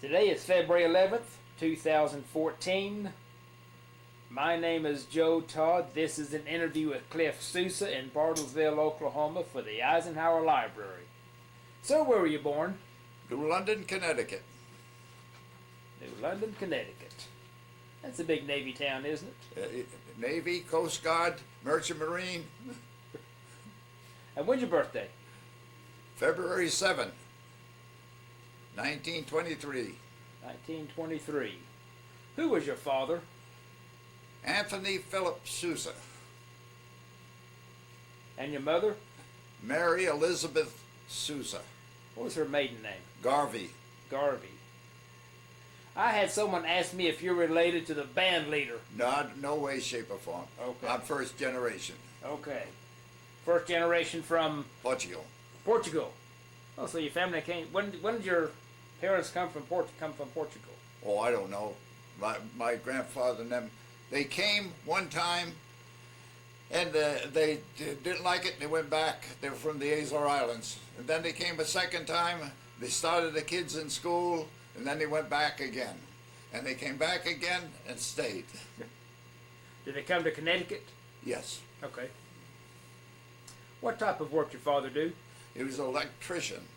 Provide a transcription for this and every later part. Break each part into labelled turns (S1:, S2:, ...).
S1: Today is February 11th, 2014. My name is Joe Todd. This is an interview with Cliff Sousa in Bartlesville, Oklahoma for the Eisenhower Library. So, where were you born?
S2: New London, Connecticut.
S1: New London, Connecticut. That's a big Navy town, isn't it?
S2: Navy, Coast Guard, Merchant Marine.
S1: And when's your birthday?
S2: February 7, 1923.
S1: 1923. Who was your father?
S2: Anthony Philip Sousa.
S1: And your mother?
S2: Mary Elizabeth Sousa.
S1: What was her maiden name?
S2: Garvey.
S1: Garvey. I had someone ask me if you're related to the band leader.
S2: No way, shape, or form.
S1: Okay.
S2: I'm first generation.
S1: Okay. First generation from
S2: Portugal.
S1: Portugal. Oh, so your family came. When did your parents come from Portugal?
S2: Oh, I don't know. My grandfather and them, they came one time, and they didn't like it. They went back. They were from the Azore Islands, and then they came a second time. They started the kids in school, and then they went back again, and they came back again and stayed.
S1: Did they come to Connecticut?
S2: Yes.
S1: Okay. What type of work did your father do?
S2: He was an electrician.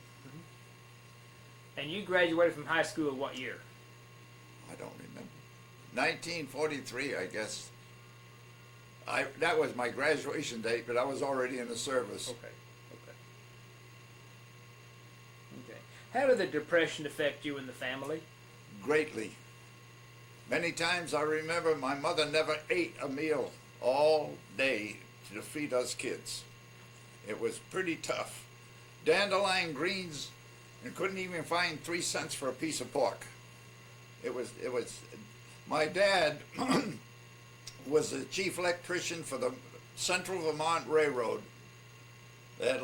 S1: And you graduated from high school what year?
S2: I don't remember. 1943, I guess. That was my graduation date, but I was already in the service.
S1: Okay. How did the Depression affect you and the family?
S2: Greatly. Many times I remember my mother never ate a meal all day to feed us kids. It was pretty tough. Dandelion greens, and couldn't even find 3 cents for a piece of pork. It was. My dad was the chief electrician for the Central Vermont Railroad. They had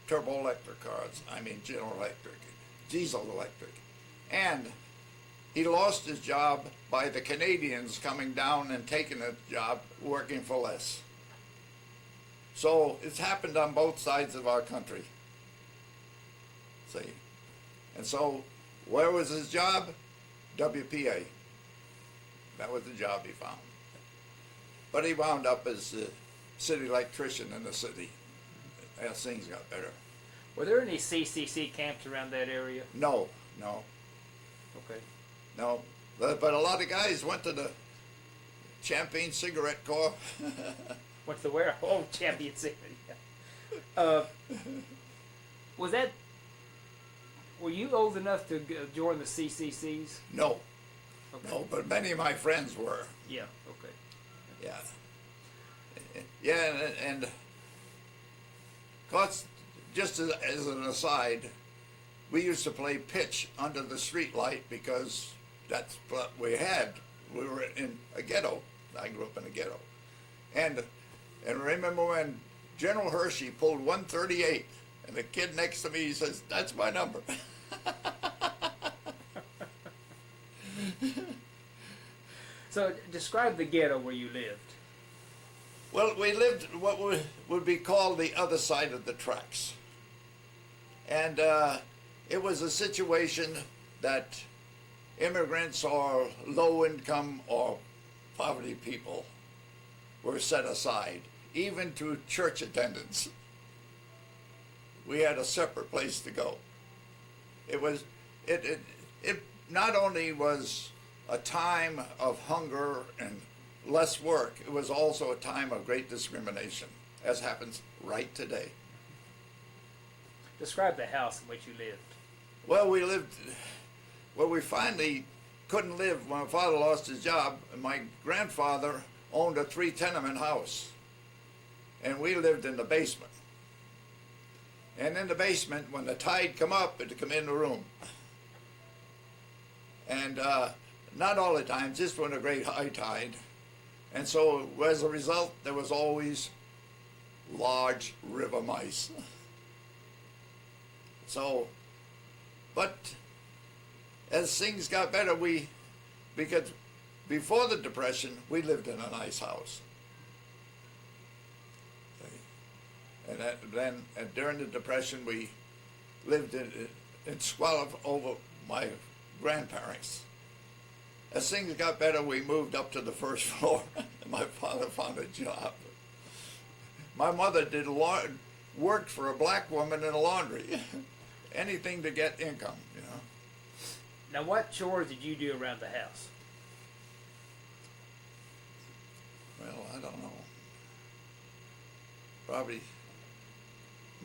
S2: turbo electric cars. General Electric, diesel electric. And he lost his job by the Canadians coming down and taking a job working for less. So it's happened on both sides of our country. See? And so where was his job? WPA. That was the job he found. But he wound up as the city electrician in the city as things got better.
S1: Were there any CCC camps around that area?
S2: No.
S1: Okay.
S2: No. But a lot of guys went to the Champagne Cigarette Corps.
S1: What's the where? Oh, Champion Cigarette. Were you old enough to join the CCCs?
S2: No.
S1: Okay.
S2: No, but many of my friends were.
S1: Yeah, okay.
S2: Yeah. Yeah, and of course, just as an aside, we used to play pitch under the street light because that's what we had. We were in a ghetto. I grew up in a ghetto. And remember when General Hershey pulled 138, and the kid next to me, he says, "That's my number."
S1: So describe the ghetto where you lived.
S2: Well, we lived what would be called the other side of the tracks. And it was a situation that immigrants or low-income or poverty people were set aside, even to church attendance. We had a separate place to go. It not only was a time of hunger and less work, it was also a time of great discrimination, as happens right today.
S1: Describe the house in which you lived.
S2: Well, we finally couldn't live when my father lost his job, and my grandfather owned a 3-tenement house, and we lived in the basement. And in the basement, when the tide come up, it'd come in the room. And not all the time, just when a great high tide. And so as a result, there was always large river mice. So, but as things got better, because before the Depression, we lived in a nice house. And during the Depression, we lived in squalor over my grandparents. As things got better, we moved up to the first floor. My father found a job. My mother worked for a black woman in a laundry. Anything to get income, you know.
S1: Now, what chores did you do around the house?
S2: Well, I don't know. Probably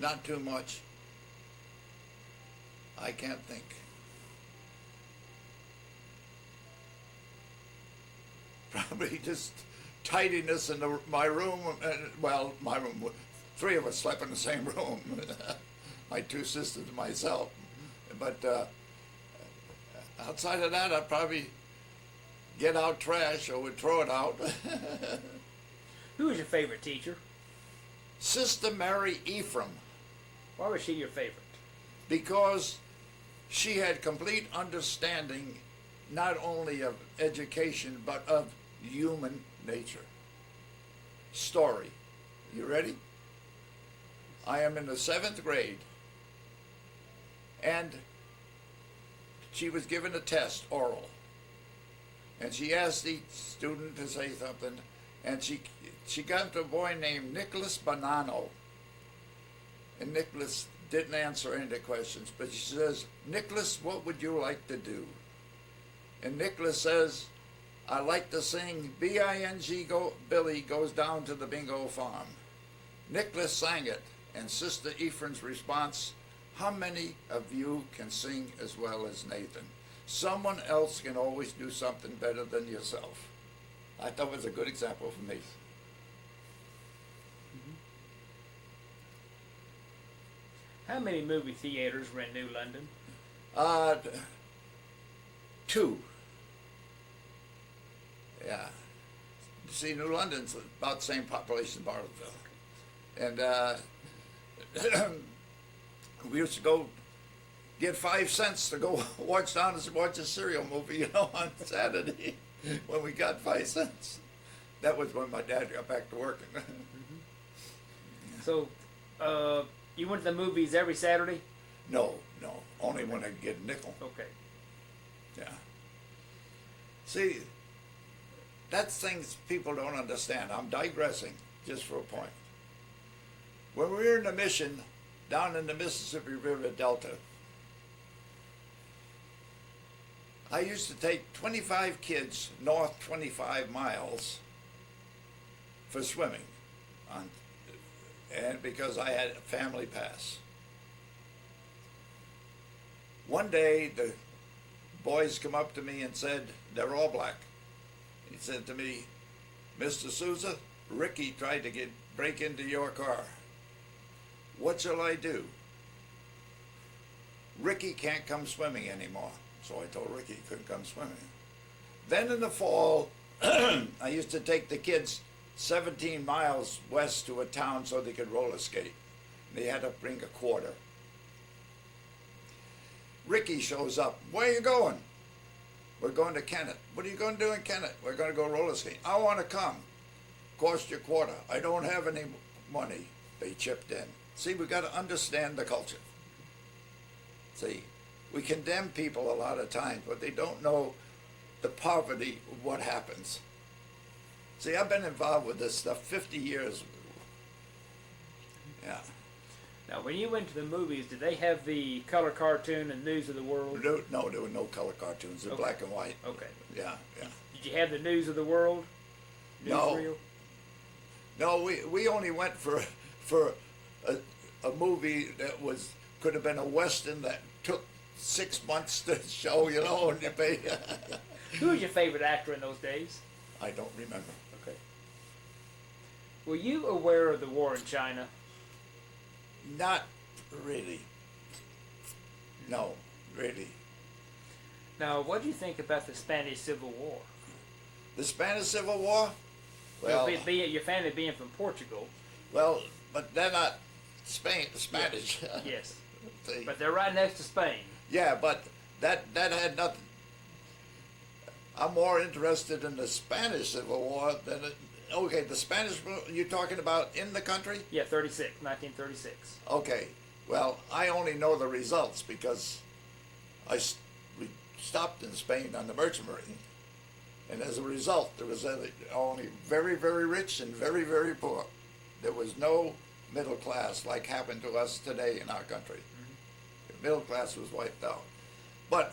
S2: not too much. I can't think. Probably just tidiness in my room. Well, my room. 3 of us slept in the same room. My 2 sisters and myself. But outside of that, I'd probably get out trash or would throw it out.
S1: Who was your favorite teacher?
S2: Sister Mary Ephraim.
S1: Why was she your favorite?
S2: Because she had complete understanding not only of education but of human nature. Story. You ready? I am in the 7th grade, and she was given a test, oral, and she asked each student to say something, and she got to a boy named Nicholas Bonanno, and Nicholas didn't answer any of the questions, but she says, "Nicholas, what would you like to do?" And Nicholas says, "I like to sing B-I-N-G Billy Goes Down to the Bingo Farm." Nicholas sang it, and Sister Ephraim's response, "How many of you can sing as well as Nathan? Someone else can always do something better than yourself." I thought it was a good example for me.
S1: How many movie theaters were in New London?
S2: 2. Yeah. See, New London's about the same population as Bartlesville. And we used to go get 5 cents to go watch a serial movie, you know, on Saturday when we got 5 cents. That was when my dad got back to working.
S1: So, you went to the movies every Saturday?
S2: No, only when I get a nickel.
S1: Okay.
S2: Yeah. See, that's things people don't understand. I'm digressing just for a point. When we were in the mission down in the Mississippi River Delta, I used to take 25 kids north 25 miles for swimming, and because I had a family pass. One day the boys come up to me and said, they're all black. He said to me, "Mr. Sousa, Ricky tried to break into your car. What shall I do?" Ricky can't come swimming anymore. So I told Ricky he couldn't come swimming. Then in the fall, I used to take the kids 17 miles west to a town so they could roller skate. They had to bring a quarter. Ricky shows up. "Where are you going?" "We're going to Kennett." "What are you going to do in Kennett?" "We're going to go roller skate." "I want to come." "Cost you a quarter." "I don't have any money." They chipped in. See, we got to understand the culture. See, we condemn people a lot of times, but they don't know the poverty of what happens. See, I've been involved with this stuff 50 years. Yeah.
S1: Now, when you went to the movies, did they have the color cartoon and News of the World?
S2: No, there were no color cartoons. They're black and white.
S1: Okay.
S2: Yeah.
S1: Did you have the News of the World?
S2: No. No, we only went for a movie that could have been a Western that took 6 months to show, you know, and you pay.
S1: Who was your favorite actor in those days?
S2: I don't remember.
S1: Okay. Were you aware of the war in China?
S2: Not really. No, really.
S1: Now, what do you think about the Spanish Civil War?
S2: The Spanish Civil War? Well,
S1: your family being from Portugal.
S2: Well, but they're not Spanish.
S1: Yes.
S2: See?
S1: But they're right next to Spain.
S2: Yeah, but that had nothing. I'm more interested in the Spanish Civil War than okay, the Spanish, you're talking about in the country?
S1: Yeah, 1936.
S2: Okay, well, I only know the results because we stopped in Spain on the merchant marine. And as a result, there was only very, very rich and very, very poor. There was no middle class like happened to us today in our country. The middle class was wiped out. But,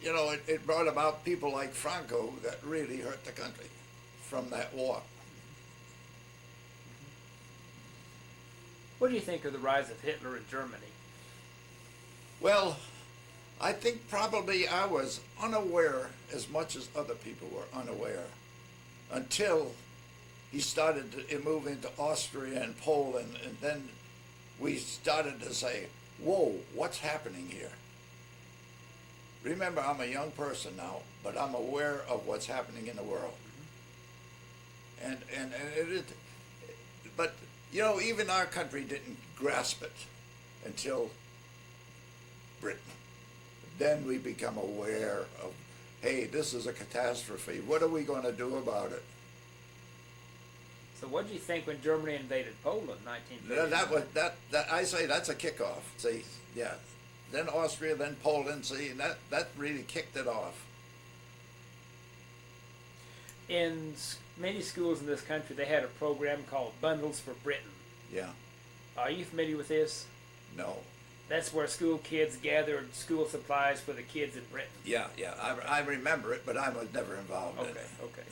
S2: you know, it brought about people like Franco that really hurt the country from that war.
S1: What do you think of the rise of Hitler in Germany?
S2: Well, I think probably I was unaware as much as other people were unaware until he started to move into Austria and Poland, and then we started to say, whoa, what's happening here? Remember, I'm a young person now, but I'm aware of what's happening in the world. But, you know, even our country didn't grasp it until Britain. Then we become aware of, hey, this is a catastrophe. What are we going to do about it?
S1: So what did you think when Germany invaded Poland in 1939?
S2: I say that's a kickoff. See, yeah. Then Austria, then Poland. See, and that really kicked it off.
S1: In many schools in this country, they had a program called Bundles for Britain.
S2: Yeah.
S1: Are you familiar with this?
S2: No.
S1: That's where school kids gathered school supplies for the kids in Britain.
S2: Yeah. I remember it, but I was never involved in it.
S1: Okay.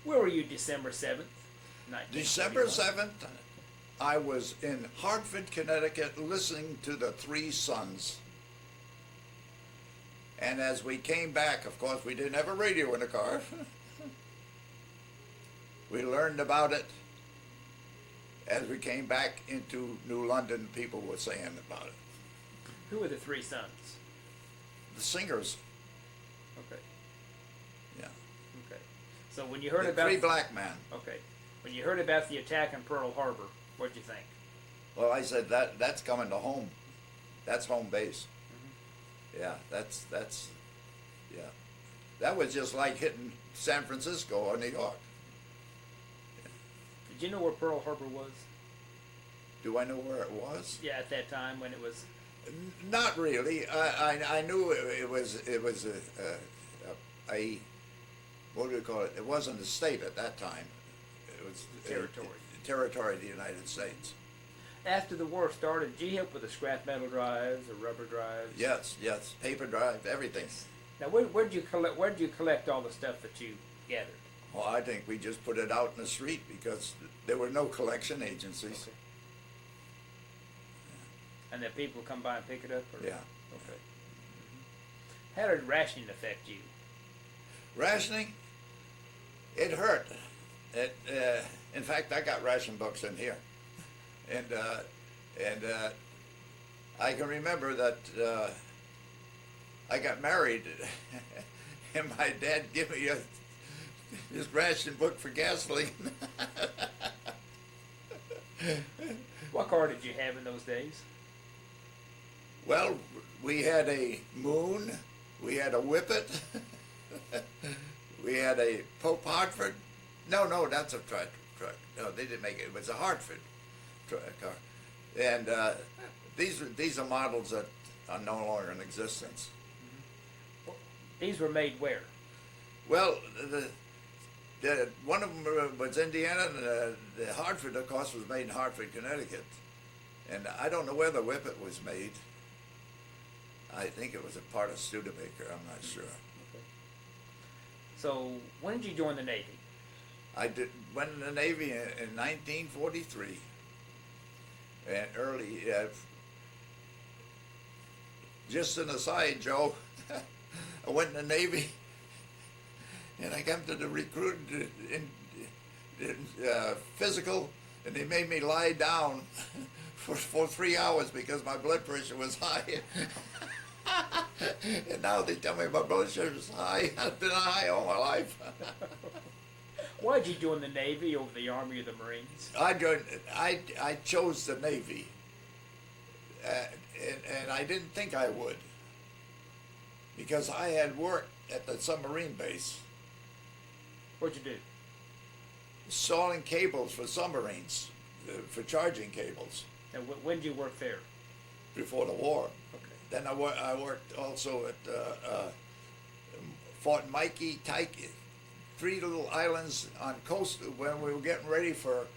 S1: Where were you December 7th?
S2: December 7th, I was in Hartford, Connecticut, listening to the Three Sons. And as we came back, of course, we didn't have a radio in the car. We learned about it. As we came back into New London, people were saying about it.
S1: Who were the Three Sons?
S2: The singers.
S1: Okay.
S2: Yeah.
S1: Okay. So when you heard
S2: the
S1: about
S2: three black men.
S1: Okay. When you heard about the attack on Pearl Harbor, what'd you think?
S2: Well, I said that's coming to home. That's home base. Yeah, that's yeah. That was just like hitting San Francisco or New York.
S1: Did you know where Pearl Harbor was?
S2: Do I know where it was?
S1: Yeah, at that time when it was.
S2: Not really. I knew it was a what do you call it? It wasn't a state at that time. It was
S1: Territory.
S2: Territory of the United States.
S1: After the war started, did you help with the scrap metal drives or rubber drives?
S2: Yes, paper drive, everything.
S1: Now, where'd you collect all the stuff that you gathered?
S2: Well, I think we just put it out in the street because there were no collection agencies.
S1: Okay. And then people come by and pick it up? Or?
S2: Yeah.
S1: Okay. How did rationing affect you?
S2: Rationing? It hurt. In fact, I got ration books in here. And I can remember that I got married and my dad gave me his ration book for gasoline.
S1: What car did you have in those days?
S2: Well, we had a Moon, we had a Whippet, we had a Pope Hartford. No, that's a truck. No, they didn't make it. It was a Hartford car. And these are models that are no longer in existence.
S1: These were made where?
S2: Well, the one of them was Indiana, and the Hartford, of course, was made in Hartford, Connecticut. And I don't know where the Whippet was made. I think it was a part of Studebaker. I'm not sure.
S1: Okay. So when did you join the Navy?
S2: I went in the Navy in 1943. And early, just an aside, Joe, I went in the Navy and I came to the recruit in physical, and they made me lie down for 3 hours because my blood pressure was high. And now they tell me my blood sugar is high. I've been high all my life.
S1: Why did you join the Navy over the Army or the Marines?
S2: I chose the Navy, and I didn't think I would, because I had worked at the submarine base.
S1: What'd you do?
S2: Installing cables for submarines, for charging cables.
S1: And when did you work there?
S2: Before the war.
S1: Okay.
S2: Then I worked also at Fort Mikey, Tyke, 3 little islands on coast when we were getting ready for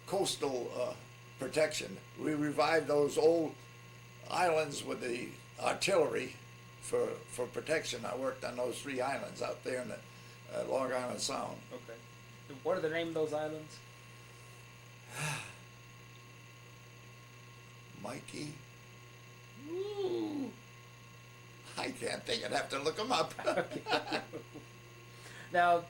S2: coastal protection. We revived those old islands with the artillery for protection. I worked on those 3 islands out there in the Long Island Sound.
S1: Okay. And what are the name of those islands?
S2: Mikey. Ooh. I can't think. I'd have to look them up.
S1: Now,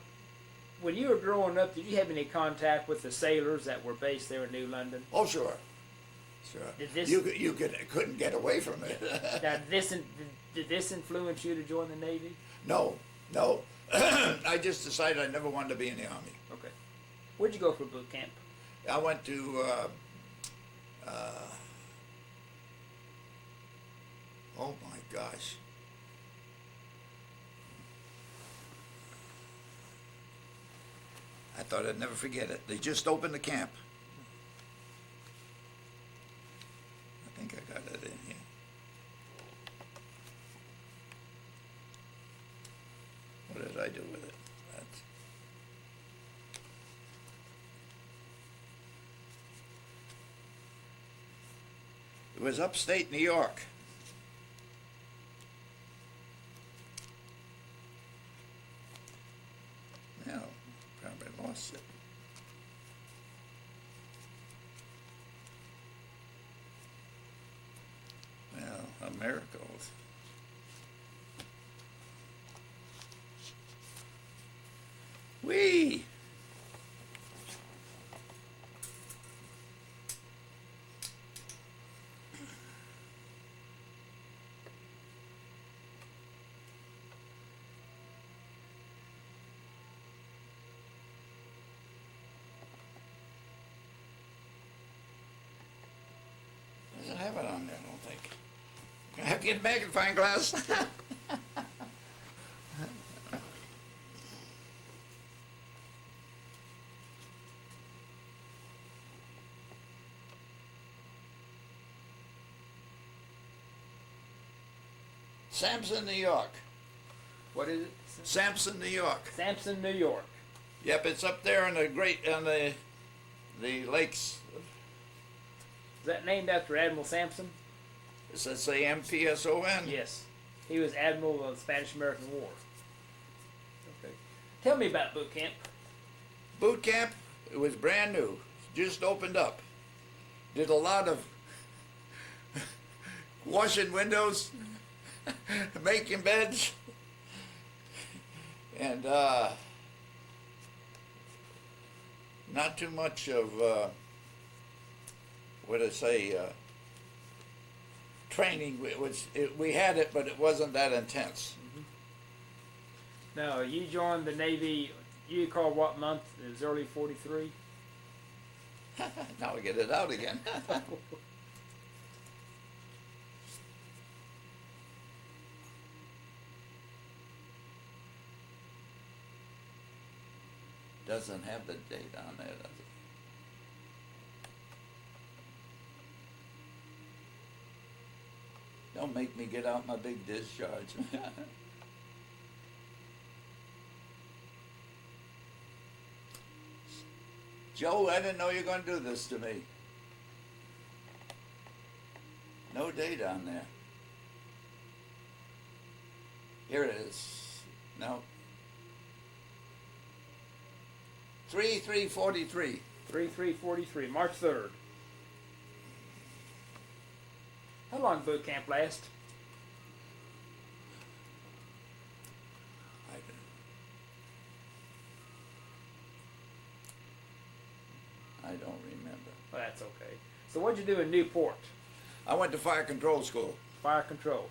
S1: when you were growing up, did you have any contact with the sailors that were based there in New London?
S2: Oh, sure. Sure. You couldn't get away from it.
S1: Now, did this influence you to join the Navy?
S2: No. I just decided I never wanted to be in the Army.
S1: Okay. Where'd you go for boot camp?
S2: I went to, oh my gosh. I thought I'd never forget it. They just opened the camp. I think I got it in here. What did I do with it? It was upstate New York. Well, probably lost it. Well, a miracle. Whee! Doesn't have it on there, I don't think. I have to get a magnifying glass. Sampson, New York.
S1: What is it?
S2: Sampson, New York.
S1: Sampson, New York.
S2: Yep, it's up there in the lakes.
S1: Is that named after Admiral Sampson?
S2: Does that say MPSON?
S1: Yes. He was Admiral of the Spanish-American War. Okay. Tell me about boot camp.
S2: Boot camp, it was brand new. Just opened up. Did a lot of washing windows, making beds, and not too much of, training. We had it, but it wasn't that intense.
S1: Mm-hmm. Now, you joined the Navy, you recall what month? It was early 43?
S2: Now we get it out again. Doesn't have the date on there, does it? Don't make me get out my big discharge. Joe, I didn't know you were going to do this to me. No date on there. Here it is. No. 3/3/43.
S1: 3/3/43, March 3rd. How long boot camp last?
S2: I don't remember.
S1: Well, that's okay. So what'd you do in Newport?
S2: I went to fire control school.
S1: Fire control.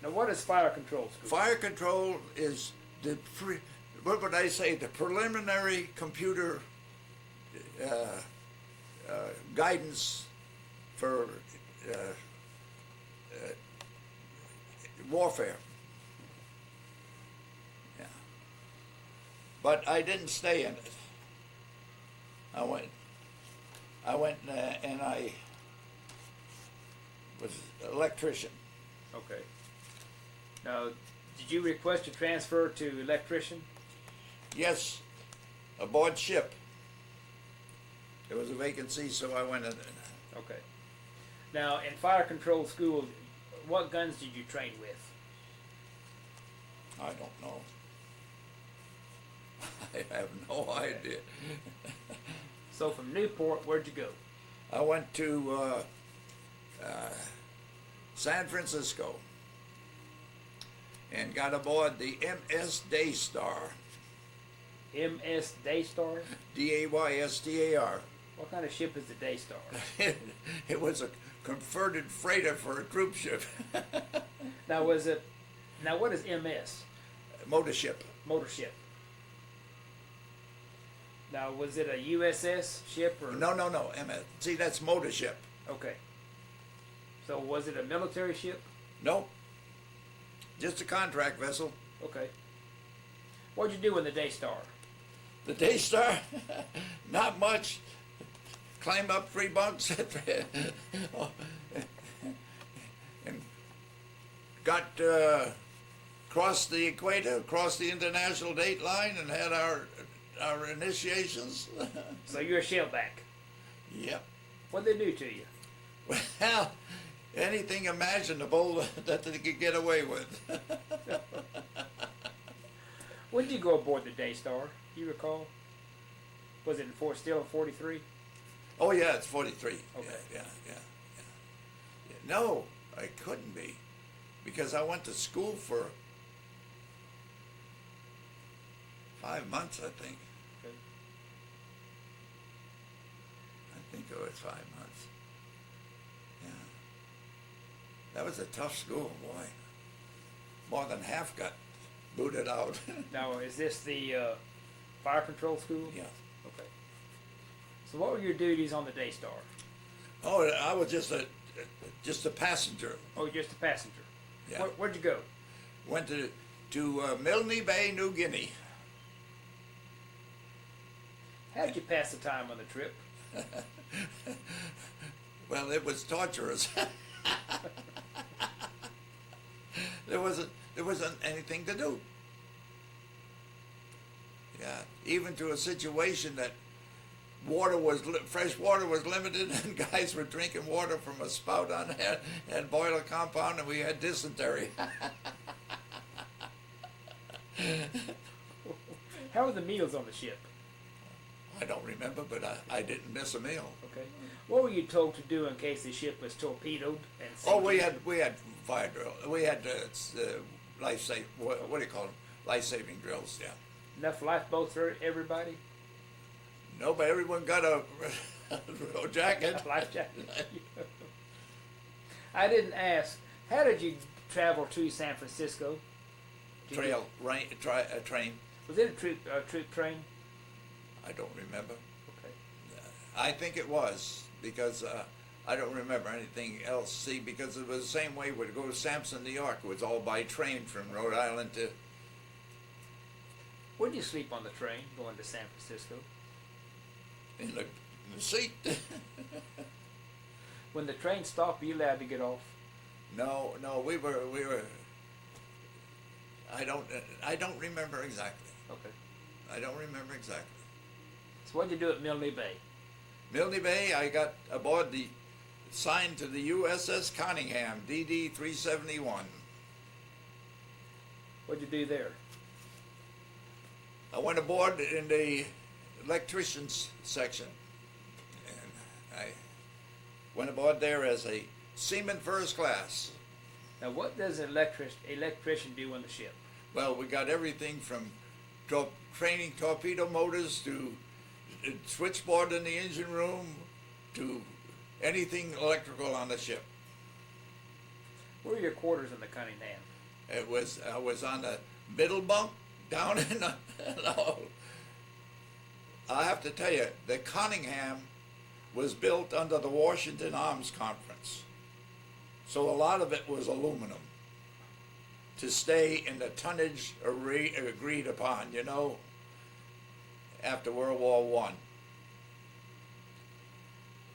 S1: Now, what is fire control school?
S2: Fire control is the what would I say? The preliminary computer guidance for warfare. Yeah. But I didn't stay in it. I went and I was an electrician.
S1: Okay. Now, did you request a transfer to electrician?
S2: Yes, aboard ship. There was a vacancy, so I went in.
S1: Okay. Now, in fire control school, what guns did you train with?
S2: I don't know. I have no idea.
S1: So from Newport, where'd you go?
S2: I went to San Francisco and got aboard the MS Daystar.
S1: MS Daystar?
S2: Daystar.
S1: What kind of ship is the Daystar?
S2: It was a converted freighter for a troop ship.
S1: Now, what is MS?
S2: Motor ship.
S1: Motor ship. Now, was it a USS ship or?
S2: No. MS. See, that's motor ship.
S1: Okay. So was it a military ship?
S2: No. Just a contract vessel.
S1: Okay. What'd you do in the Daystar?
S2: The Daystar? Not much. Climb up 3 bunks and got crossed the equator, crossed the international date line, and had our initiations.
S1: So you're a shellback.
S2: Yep.
S1: What'd they do to you?
S2: Well, anything imaginable that they could get away with.
S1: When did you go aboard the Daystar? Do you recall? Was it still in 43?
S2: Oh yeah, it's 43.
S1: Okay.
S2: Yeah. No, I couldn't be, because I went to school for 5 months, I think.
S1: Okay.
S2: I think it was 5 months. Yeah. That was a tough school, boy. More than half got booted out.
S1: Now, is this the fire control school?
S2: Yeah.
S1: Okay. So what were your duties on the Daystar?
S2: Oh, I was just a passenger.
S1: Oh, just a passenger.
S2: Yeah.
S1: Where'd you go?
S2: Went to Milne Bay, New Guinea.
S1: How did you pass the time on the trip?
S2: Well, it was torturous. There wasn't anything to do. Yeah, even to a situation that fresh water was limited, and guys were drinking water from a spout on that boiler compound, and we had dysentery.
S1: How were the meals on the ship?
S2: I don't remember, but I didn't miss a meal.
S1: Okay. What were you told to do in case the ship was torpedoed and
S2: Oh,
S1: sank?
S2: we had fire drill. We had what do you call them? Life-saving drills. Yeah.
S1: Enough lifeboats for everybody?
S2: No, but everyone got a jacket.
S1: Life jacket. I didn't ask. How did you travel to San Francisco?
S2: Train.
S1: Was it a troop train?
S2: I don't remember.
S1: Okay.
S2: I think it was, because I don't remember anything else. See, because it was the same way we'd go to Sampson, New York. It was all by train from Rhode Island to.
S1: Where'd you sleep on the train going to San Francisco?
S2: In the seat.
S1: When the train stopped, were you allowed to get off?
S2: No, we were. I don't remember exactly.
S1: Okay.
S2: I don't remember exactly.
S1: So what'd you do at Milne Bay?
S2: Milne Bay, I got aboard signed to the USS Conningham, DD 371.
S1: What'd you do there?
S2: I went aboard in the electrician's section, and I went aboard there as a seaman first class.
S1: Now, what does an electrician do on the ship?
S2: Well, we got everything from training torpedo motors to switchboard in the engine room to anything electrical on the ship.
S1: Where were your quarters in the Cunningham?
S2: I was on the middle bunk down in the. No, I have to tell you, the Conningham was built under the Washington Arms Conference, so a lot of it was aluminum to stay in the tonnage agreed upon, after World War I.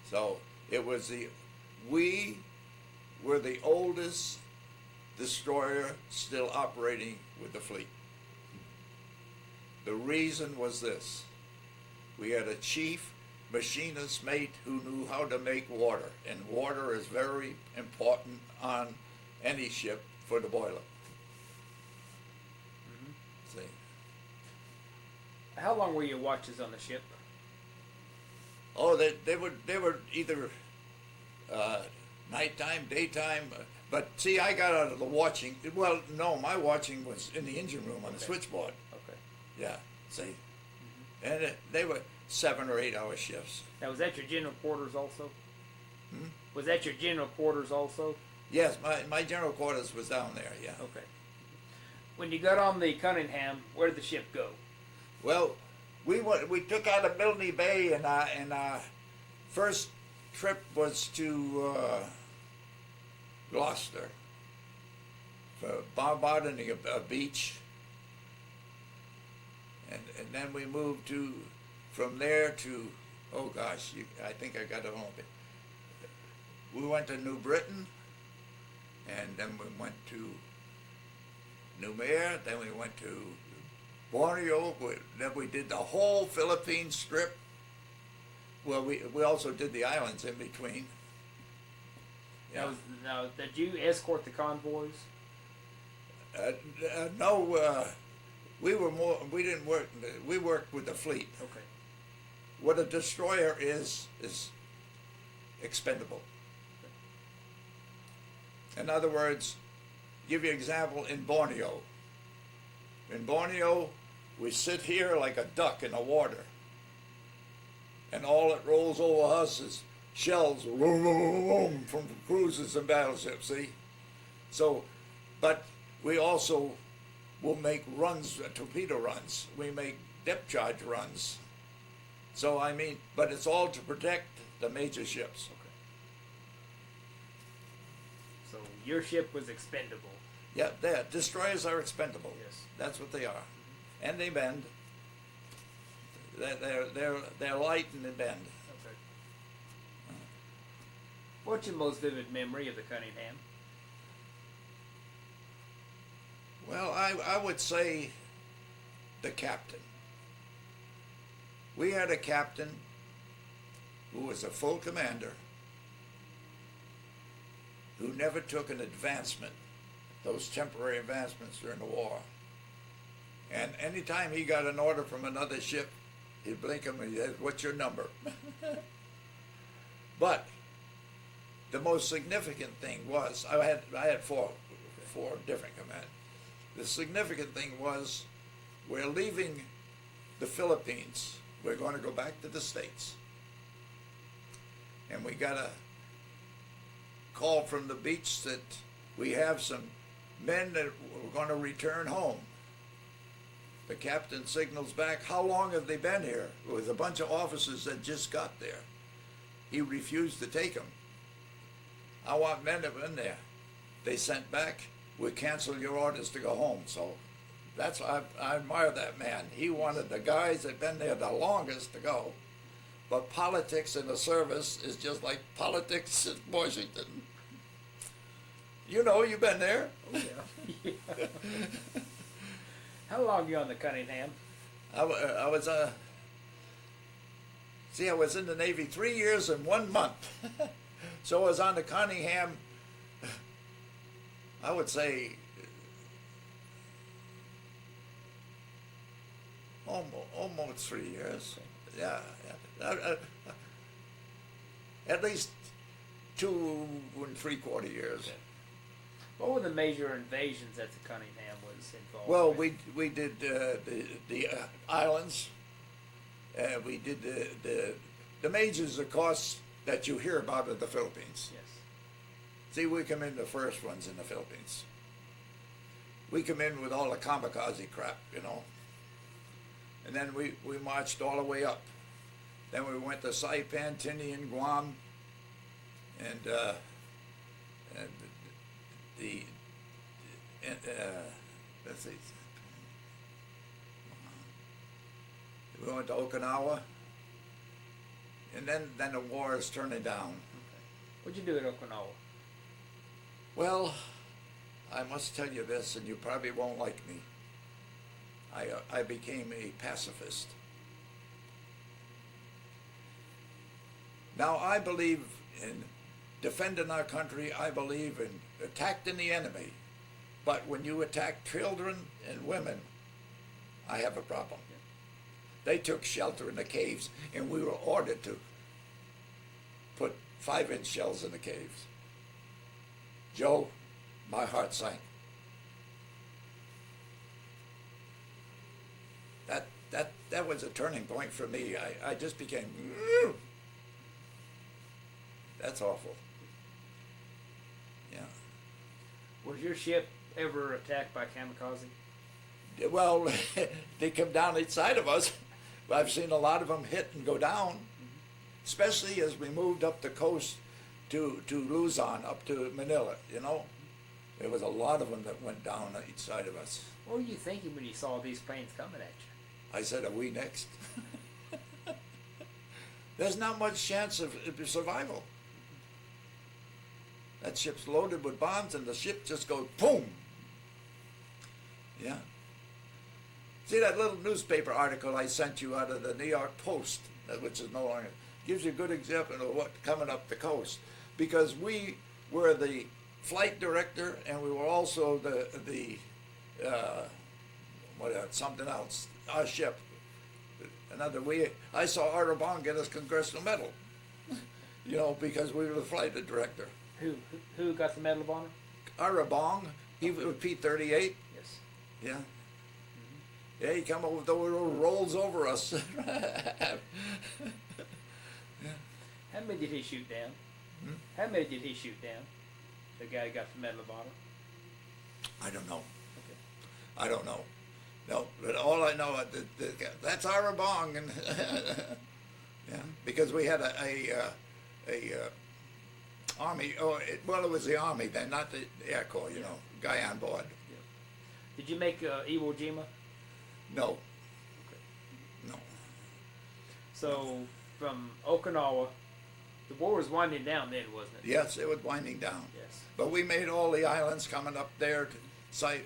S2: So it was we were the oldest destroyer still operating with the fleet. The reason was this: we had a chief machinist mate who knew how to make water, and water is very important on any ship for the boiler. See?
S1: How long were your watches on the ship?
S2: Oh, they were either nighttime, daytime. But see, I got out of the watching. Well, no, my watching was in the engine room on the switchboard.
S1: Okay.
S2: Yeah, see, and they were 7 or 8 hour shifts.
S1: Now, was that your general quarters also? Was that your general quarters also?
S2: Yes, my general quarters was down there. Yeah.
S1: Okay. When you got on the Cunningham, where did the ship go?
S2: Well, we took out of Milne Bay, and our first trip was to Gloucester for bombarding a beach, and then we moved from there to, oh gosh, I think I got it home. We went to New Britain, and then we went to Noumea, then we went to Borneo, then we did the whole Philippine strip. Well, we also did the islands in between. Yeah.
S1: Now, did you escort the convoys?
S2: No, we didn't work. We worked with the fleet.
S1: Okay.
S2: What a destroyer is expendable. In other words, give you an example in Borneo. In Borneo, we sit here like a duck in the water, and all that rolls over us is shells vroom, vroom, vroom, from cruisers and battleships, see? So, but we also will make runs, torpedo runs. We make depth charge runs. So, I mean, but it's all to protect the major ships.
S1: Okay. So your ship was expendable.
S2: Yeah, destroyers are expendable.
S1: Yes.
S2: That's what they are. And they bend. They're light and they bend.
S1: Okay. What's your most vivid memory of the Cunningham?
S2: Well, I would say the captain. We had a captain who was a full commander who never took an advancement, those temporary advancements during the war. And anytime he got an order from another ship, he'd blink him and he'd say, "What's your number?" But the most significant thing was, I had four different commands. The significant thing was, we're leaving the Philippines. We're going to go back to the States. And we got a call from the beach that we have some men that were going to return home. The captain signals back, "How long have they been here?" It was a bunch of officers that just got there. He refused to take them. "I want men that have been there." They sent back, "We cancel your orders to go home." So that's, I admire that man. He wanted the guys that had been there the longest to go. But politics in the service is just like politics in Washington. You know, you've been there.
S1: Oh, yeah. Yeah. How long were you on the Cunningham?
S2: I was I was in the Navy 3 years and 1 month. So I was on the Cunningham, I would say, almost 3 years. Yeah. At least 2 3/4 years.
S1: Okay. What were the major invasions that the Cunningham was involved
S2: Well,
S1: with?
S2: we did the islands. We did the majors, of course, that you hear about in the Philippines.
S1: Yes.
S2: See, we come in the first ones in the Philippines. We come in with all the kamikaze crap, you know. And then we marched all the way up. Then we went to Saipan, Tinian, Guam, and let's see. We went to Okinawa, and then the war is turning down.
S1: Okay. What'd you do at Okinawa?
S2: Well, I must tell you this, and you probably won't like me. I became a pacifist. Now, I believe in defending our country. I believe in attacking the enemy. But when you attack children and women, I have a problem. They took shelter in the caves, and we were ordered to put 5-inch shells in the caves. Joe, my heart sank. That was a turning point for me. I just became, that's awful. Yeah.
S1: Was your ship ever attacked by kamikaze?
S2: Well, they come down each side of us. I've seen a lot of them hit and go down, especially as we moved up the coast to Luzon, up to Manila, you know. There was a lot of them that went down on each side of us.
S1: What were you thinking when you saw these planes coming at you?
S2: I said, are we next? There's not much chance of survival. That ship's loaded with bombs, and the ship just goes boom. Yeah. See that little newspaper article I sent you out of the New York Post, which is no longer, gives you a good example of what coming up the coast. Because we were the flight director, and we were also something else, our ship. I saw Arabong get us Congressional Medal, you know, because we were the flight director.
S1: Who got the Medal of Honor?
S2: Arabong, he was P-38.
S1: Yes.
S2: Yeah. Yeah, he come over, though it rolls over us.
S1: How many did he shoot down? How many did he shoot down? The guy who got the Medal of Honor?
S2: I don't know.
S1: Okay.
S2: I don't know. No, but all I know, that's Arabong, and yeah, because we had a army. It was the army then, not the Air Corps. You know, guy on board.
S1: Yeah. Did you make Iwo Jima?
S2: No.
S1: Okay.
S2: No.
S1: So from Okinawa, the war was winding down then, wasn't it?
S2: Yes, it was winding down.
S1: Yes.
S2: But we made all the islands coming up there to sight.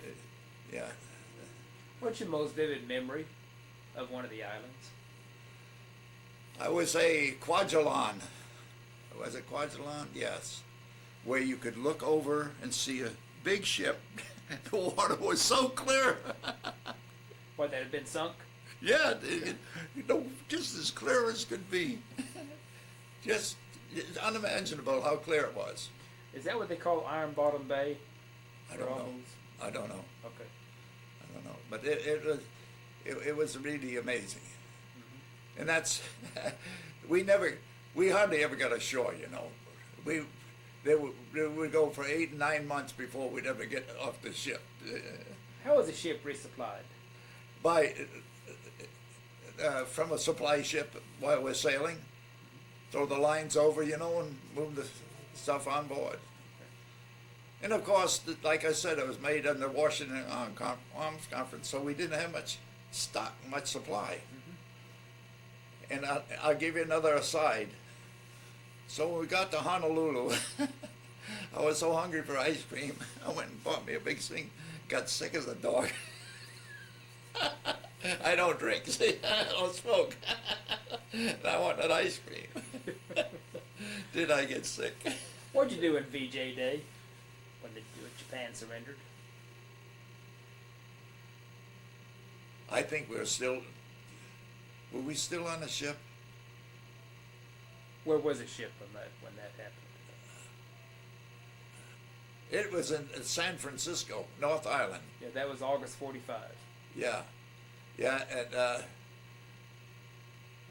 S2: Yeah.
S1: What's your most vivid memory of one of the islands?
S2: I would say Kwajalein. Was it Kwajalein? Yes. Where you could look over and see a big ship. The water was so clear.
S1: What, that had been sunk?
S2: Yeah, just as clear as could be. Just it's unimaginable how clear it was.
S1: Is that what they call Iron Bottom Bay?
S2: I don't know. I don't know.
S1: Okay.
S2: I don't know. But it was really amazing. Mm-hmm. And that's we hardly ever got ashore, you know. They would go for 8 and 9 months before we'd ever get off the ship.
S1: How was the ship resupplied?
S2: From a supply ship while we're sailing. Throw the lines over, you know, and move the stuff on board. And of course, like I said, it was made under Washington Arms Conference, so we didn't have much stock, much supply. Mm-hmm. And I'll give you another aside. So when we got to Honolulu, I was so hungry for ice cream, I went and bought me a big thing, got sick as a dog. I don't drink, see, I don't smoke. And I wanted ice cream. Did I get sick?
S1: What'd you do in VJ Day when Japan surrendered?
S2: I think were we still on the ship?
S1: Where was the ship when that happened?
S2: It was in San Francisco, North Island.
S1: Yeah, that was August 45.
S2: Yeah. Yeah, and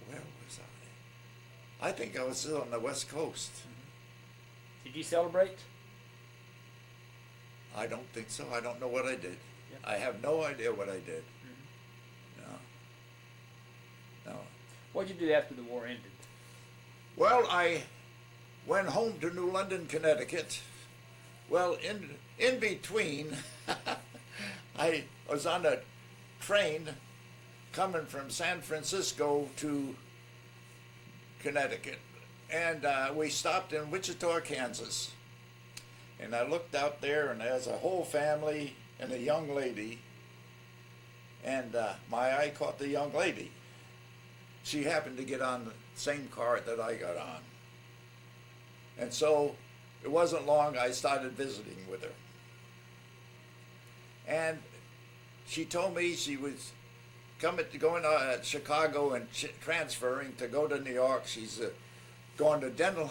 S2: where was I? I think I was still on the West Coast.
S1: Mm-hmm. Did you celebrate?
S2: I don't think so. I don't know what I did.
S1: Yeah.
S2: I have no idea what I did.
S1: Mm-hmm.
S2: No.
S1: What did you do after the war ended?
S2: Well, I went home to New London, Connecticut. Well, in between, I was on a train coming from San Francisco to Connecticut, and we stopped in Wichita, Kansas. And I looked out there, and there's a whole family and a young lady. And my eye caught the young lady. She happened to get on the same car that I got on. And so it wasn't long I started visiting with her. And she told me she was going to Chicago and transferring to go to New York. She's going to dental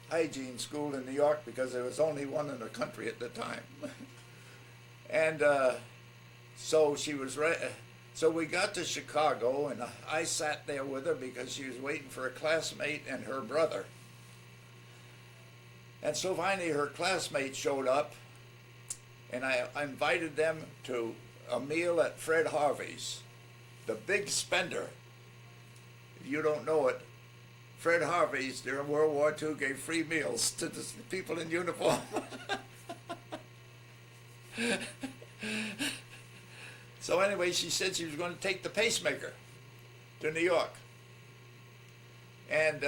S2: hygiene school in New York because there was only one in the country at the time. And so she was so we got to Chicago, and I sat there with her because she was waiting for a classmate and her brother. And so finally her classmate showed up, and I invited them to a meal at Fred Harvey's, the big spender. If you don't know it, Fred Harvey's during World War II gave free meals to the people in uniform. So anyway, she said she was going to take the pacemaker to New York. And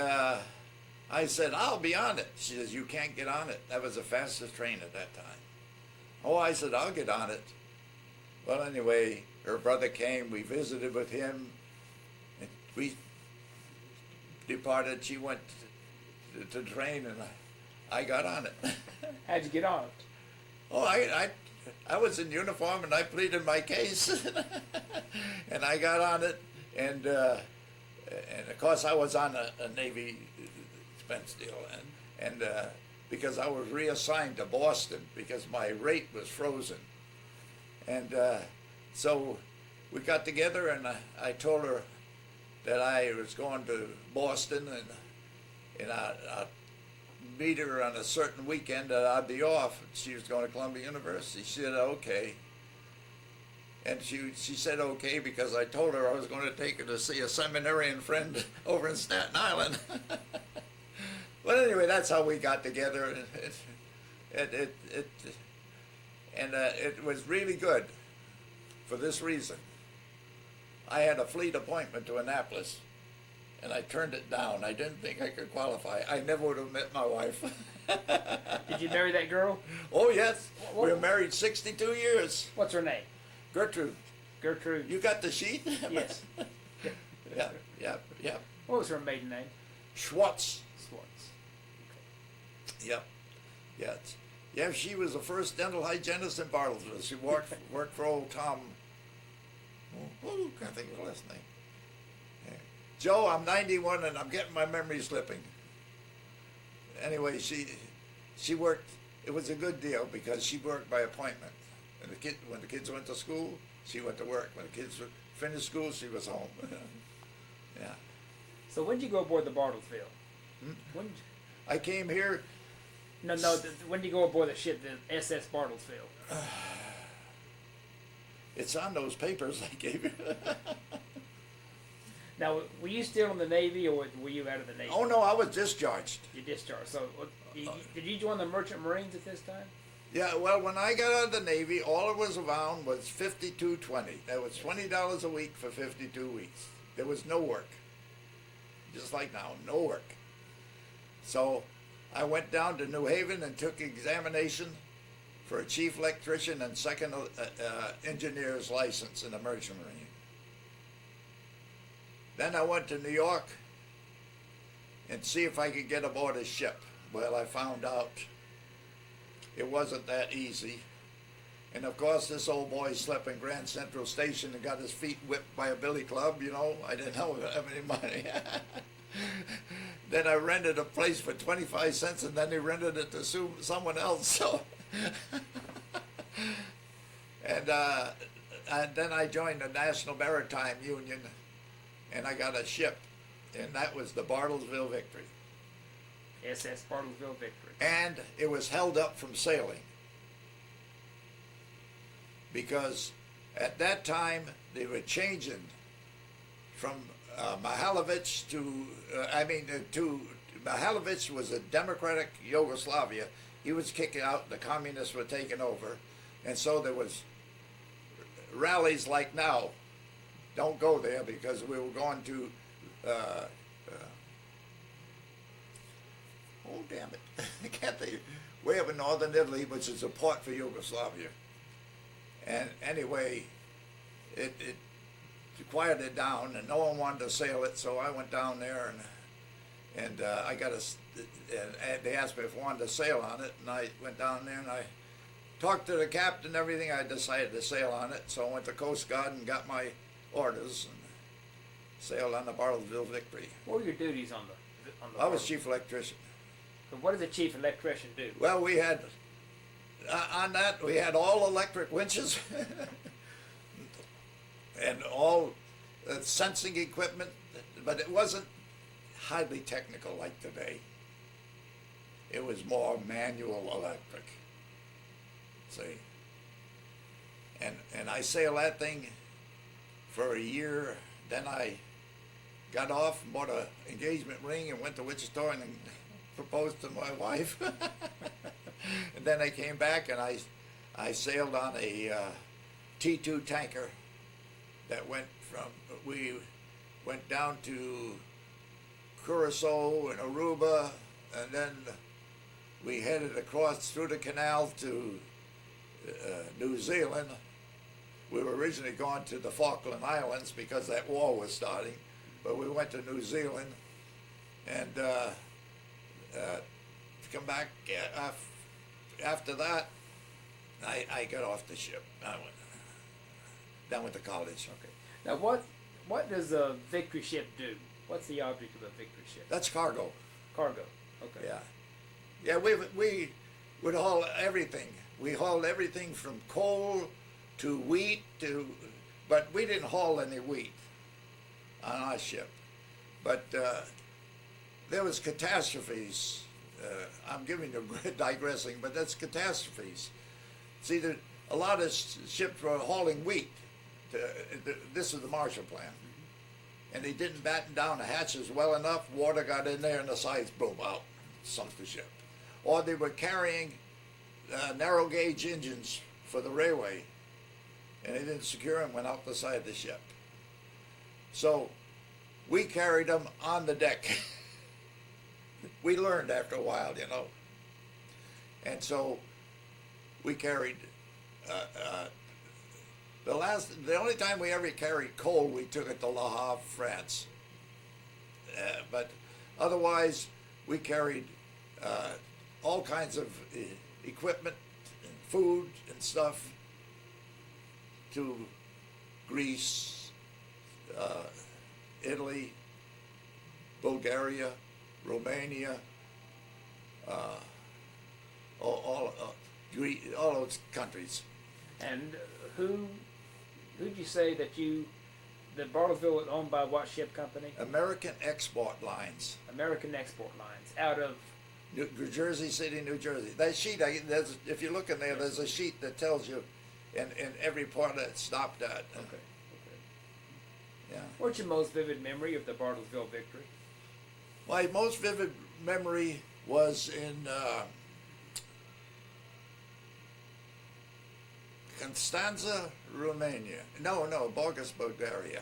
S2: I said, I'll be on it. She says, you can't get on it. That was the fastest train at that time. Oh, I said, I'll get on it. Well, anyway, her brother came. We visited with him. And we departed. She went to the train, and I got on it.
S1: How'd you get on it?
S2: Oh, I was in uniform, and I pleaded my case, and I got on it, and of course I was on a Navy expense deal, and because I was reassigned to Boston because my rate was frozen, and so we got together, and I told her that I was going to Boston, and I meet her on a certain weekend that I'd be off. She was going to Columbia University. She said, okay. And she said okay because I told her I was going to take her to see a seminarian friend over in Staten Island. But anyway, that's how we got together. It was really good for this reason. I had a fleet appointment to Annapolis, and I turned it down. I didn't think I could qualify. I never would have met my wife.
S1: Did you marry that girl?
S2: Oh, yes. We were married 62 years.
S1: What's her name?
S2: Gertrude.
S1: Gertrude.
S2: You got the sheet?
S1: Yes.
S2: Yeah.
S1: What was her maiden name?
S2: Schwartz.
S1: Swartz.
S2: Yep. Yes. Yeah, she was the first dental hygienist in Bartlesville. She worked for old Tom. Can't think of the last name. Joe, I'm 91 and I'm getting my memory slipping. Anyway, she worked. It was a good deal because she worked by appointment. And when the kids went to school, she went to work. When the kids finished school, she was home. Yeah.
S1: So when did you go aboard the Bartlesville? When?
S2: I came here.
S1: No. When did you go aboard the ship, the SS Bartlesville?
S2: It's on those papers I gave you.
S1: Now, were you still in the Navy, or were you out of the Navy?
S2: Oh no, I was discharged.
S1: You discharged. So, did you join the Merchant Marines at this time?
S2: Yeah, well, when I got out of the Navy, all it was around was $52.20. That was $20 a week for 52 weeks. There was no work. Just like now, no work. So I went down to New Haven and took examination for a chief electrician and second engineer's license in the Merchant Marine. Then I went to New York and see if I could get aboard a ship. Well, I found out it wasn't that easy. And of course, this old boy slept in Grand Central Station and got his feet whipped by a billy club, you know. I didn't have any money. Then I rented a place for 25 cents, and then he rented it to someone else. So, and then I joined the National Maritime Union, and I got a ship, and that was the Bartlesville Victory.
S1: SS Bartlesville Victory.
S2: And it was held up from sailing because at that time they were changing from Mihailovich to Mihailovich was a democratic Yugoslavia. He was kicking out, the communists were taking over, and so there was rallies like now. Don't go there because we were going to oh damn it, I can't think. way up in northern Italy, which is a port for Yugoslavia. And anyway, it quieted down, and no one wanted to sail it, so I went down there, and I got and they asked me if I wanted to sail on it, and I went down there and I talked to the captain and everything. I decided to sail on it, so I went to Coast Guard and got my orders and sailed on the Bartlesville Victory.
S1: What were your duties on the
S2: I was chief electrician.
S1: So what does a chief electrician do?
S2: Well, we had on that we had all electric winches and all sensing equipment, but it wasn't highly technical like today. It was more manual electric. See, and I sailed that thing for a year. Then I got off and bought an engagement ring and went to Wichita and proposed to my wife. And then I came back and I sailed on a T2 tanker that we went down to Curacao and Aruba, and then we headed across through the canal to New Zealand. We were originally going to the Falkland Islands because that war was starting, but we went to New Zealand, and to come back after that, I got off the ship. I went to college.
S1: Okay. Now what does a victory ship do? What's the object of a victory ship?
S2: That's cargo.
S1: Cargo. Okay.
S2: Yeah. Yeah, we would haul everything. We hauled everything from coal to wheat but we didn't haul any wheat on our ship. But there was catastrophes. I'm giving you digressing, but that's catastrophes. See, a lot of ships were hauling wheat. This is the Marshall Plan. And they didn't batten down the hatches well enough. Water got in there and the sides boom out, sunk the ship. Or they were carrying narrow gauge engines for the railway, and they didn't secure them, went out the side of the ship. So we carried them on the deck. We learned after a while, you know. And so we carried, the only time we ever carried coal, we took it to Le Havre, France. But otherwise, we carried all kinds of equipment and food and stuff to Greece, Italy, Bulgaria, Romania, all those countries.
S1: And who'd you say that the Bartlesville was owned by what ship company?
S2: American Export Lines.
S1: American Export Lines, out of
S2: New Jersey City, New Jersey. That sheet, if you look in there, there's a sheet that tells you in every part that it stopped at.
S1: Okay.
S2: Yeah.
S1: What's your most vivid memory of the Bartlesville victory?
S2: My most vivid memory was in Constanța, Romania. No, Burgas, Bulgaria.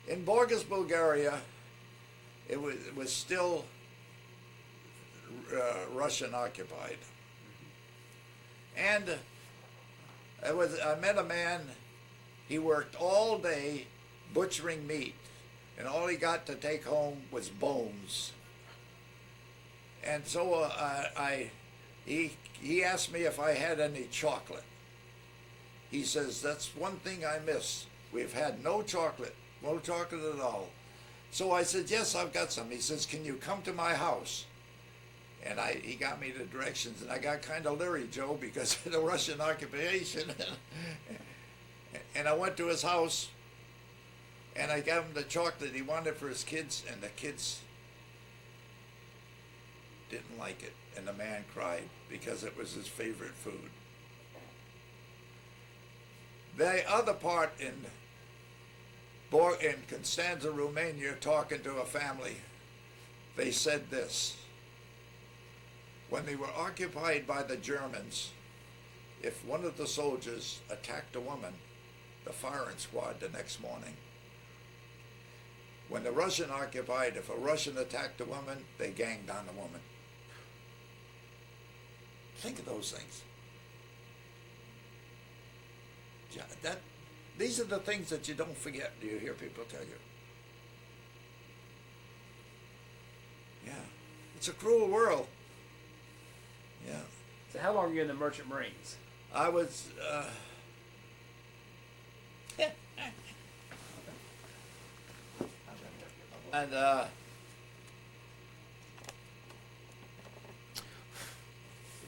S2: In Burgas, Bulgaria, it was still Russian occupied. And I met a man. He worked all day butchering meat, and all he got to take home was bones. And so he asked me if I had any chocolate. He says, that's one thing I miss. We've had no chocolate at all. So I said, yes, I've got some. He says, can you come to my house? And he got me the directions, and I got kind of leery, Joe, because of the Russian occupation. And I went to his house, and I gave him the chocolate he wanted for his kids, and the kids didn't like it, and the man cried because it was his favorite food. The other part in Constanța, Romania, talking to a family, they said this: when they were occupied by the Germans, if one of the soldiers attacked a woman, the firing squad the next morning. When the Russian occupied, if a Russian attacked a woman, they ganged on the woman. Think of those things. These are the things that you don't forget. Do you hear people tell you? Yeah. It's a cruel world. Yeah.
S1: So how long were you in the Merchant Marines?
S2: I was, and,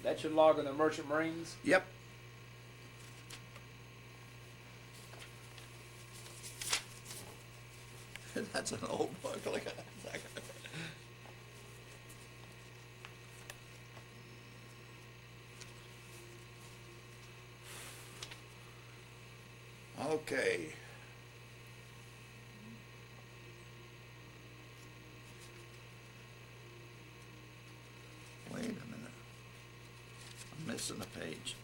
S1: That's your log in the Merchant Marines?
S2: yep. That's an old book. Look at that. Okay. Wait a minute. I'm missing a page.